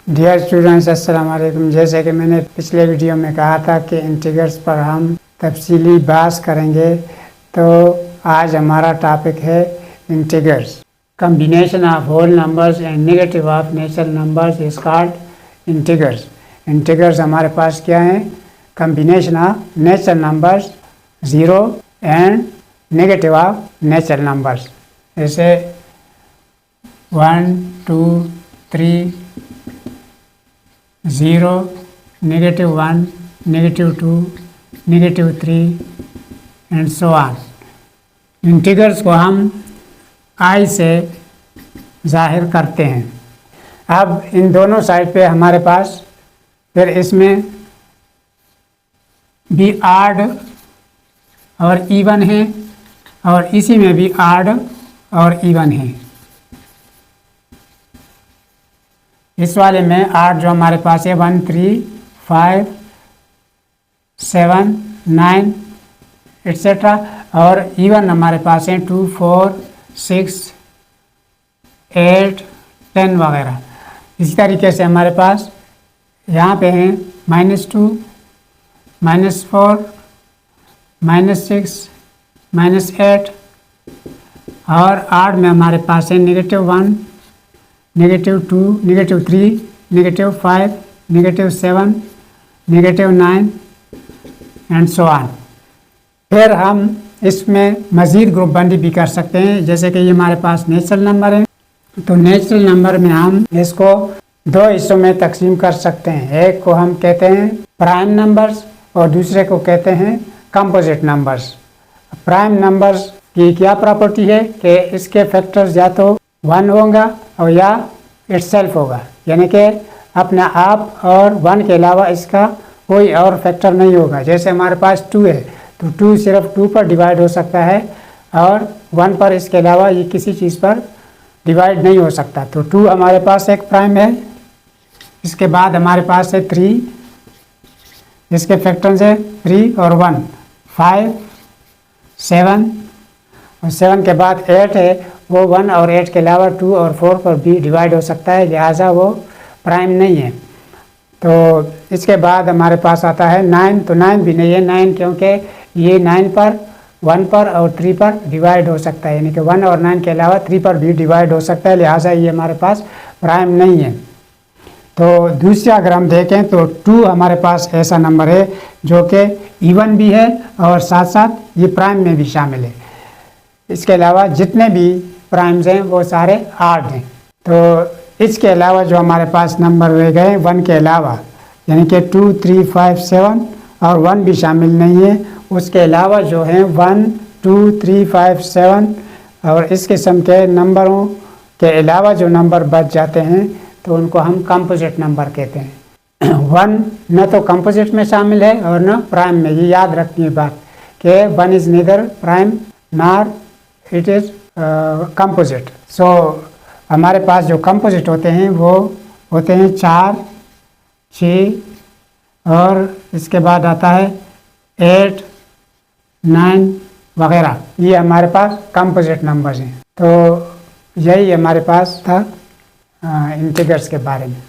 Dear students, अस्सलाम वालेकुम। जैसे कि मैंने पिछले वीडियो में कहा था कि इंटीग्रल्स पर हम तफसीली बात करेंगे, तो आज हमारा टॉपिक है integrals. Combination of whole numbers and negative of natural numbers is called integrals. Integrals हमारे पास क्या हैं? Combination of natural numbers, zero and negative of natural numbers. जैसे 1, 2, 3, 0, -1, -2, -3 एंड सो ऑन। इंटीग्रल्स को हम आई से ज़ाहिर करते हैं। अब इन दोनों साइड पे हमारे पास फिर इसमें भी ऑड और इवन है और इसी में भी ऑड और इवन है। इस वाले में ऑड जो हमारे पास है 1, 3, 5, 7, 9 एट्सेट्रा, और इवन हमारे पास है 2, 4, 6, 8, 10 वगैरह। इसी तरीके से हमारे पास यहाँ पे हैं -2, -4, -6, -8, और ऑड में हमारे पास है -1, -2, -3, -5, -7, -9 एंड सो ऑन। फिर हम इसमें मज़ीद ग्रुप बंदी भी कर सकते हैं। जैसे कि ये हमारे पास नेचुरल नंबर है, तो नेचुरल नंबर में हम इसको दो हिस्सों में तकसीम कर सकते हैं। एक को हम कहते हैं प्राइम नंबर्स और दूसरे को कहते हैं कंपोजिट नंबर्स। प्राइम नंबर्स की क्या प्रॉपर्टी है कि इसके फैक्टर्स या तो 1 होगा और या इटसेल्फ होगा, यानी कि अपने आप, और 1 के अलावा इसका कोई और फैक्टर नहीं होगा। जैसे हमारे पास 2 है, तो 2 सिर्फ 2 पर डिवाइड हो सकता है और 1 पर, इसके अलावा ये किसी चीज़ पर डिवाइड नहीं हो सकता। तो 2 हमारे पास एक प्राइम है। इसके बाद हमारे पास है 3, इसके फैक्टर्स है 3 और 1, 5, 7, और 7 के बाद 8 है, वो 1 और 8 के अलावा 2 और 4 पर भी डिवाइड हो सकता है, लिहाजा वो प्राइम नहीं है। तो इसके बाद हमारे पास आता है 9, तो 9 भी नहीं है। 9 क्योंकि ये 9 पर, 1 पर और 3 पर डिवाइड हो सकता है, यानी कि 1 और 9 के अलावा 3 पर भी डिवाइड हो सकता है, लिहाजा ये हमारे पास प्राइम नहीं है। तो दूसरा अगर हम देखें तो 2 हमारे पास ऐसा नंबर है जो कि इवन भी है और साथ साथ ये प्राइम में भी शामिल है। इसके अलावा जितने भी प्राइम्स हैं वो सारे ऑड हैं। तो इसके अलावा जो हमारे पास नंबर रह गए 1 के अलावा, यानी कि 2, 3, 5, 7 और 1 भी शामिल नहीं है, उसके अलावा जो हैं 1, 2, 3, 5, 7 और इस किस्म के नंबरों के अलावा जो नंबर बच जाते हैं तो उनको हम कंपोजिट नंबर कहते हैं। 1 न तो कंपोजिट में शामिल है और न प्राइम में। ये याद रखनी है बात कि 1 is neither prime nor it is composite. So हमारे पास जो कंपोजिट होते हैं वो होते हैं 4, 6 और इसके बाद आता है 8, 9 वगैरह। ये हमारे पास कंपोजिट नंबर्स हैं। तो यही हमारे पास था इंटीग्रल्स के बारे में।